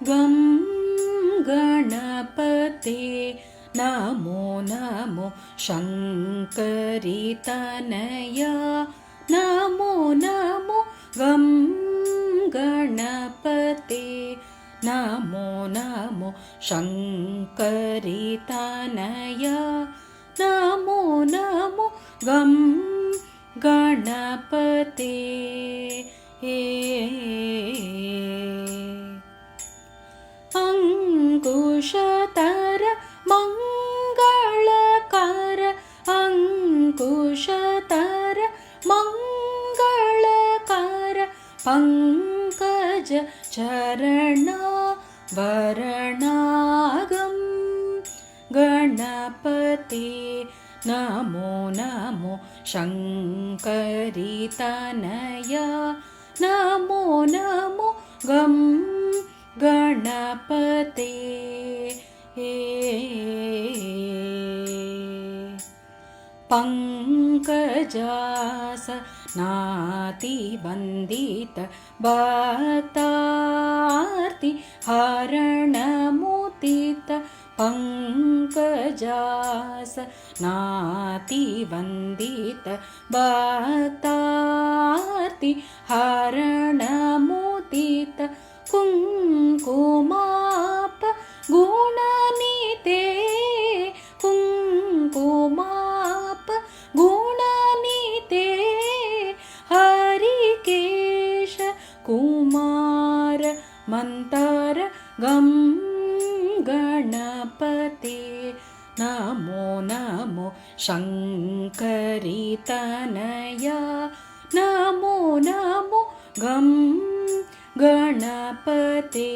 गं गणपते नमो नमो शङ्करि तनया नमो नमो गं गणपते नमो नमो शङ्करि तनया नमो नमो गं गणपते अंकुशतर मंगलकार अंकुशतर मंगलकार पंकज चरण वरणागं गणपते नमो नमो शङ्करि तनया नमो नमो गं गणपते पंकजासनातिवन्दित भक्तार्ति हरणमुदित पंकजासनातिवन्दित भक्तार्ति हरणमुदित कुङ्कुमाप गुणनिते कुङ्कुमाप गुणनिते हरिकेश कुमार मन्तर गं गणपते नमो नमो शङ्करि तनया नमो नमो गं गणपते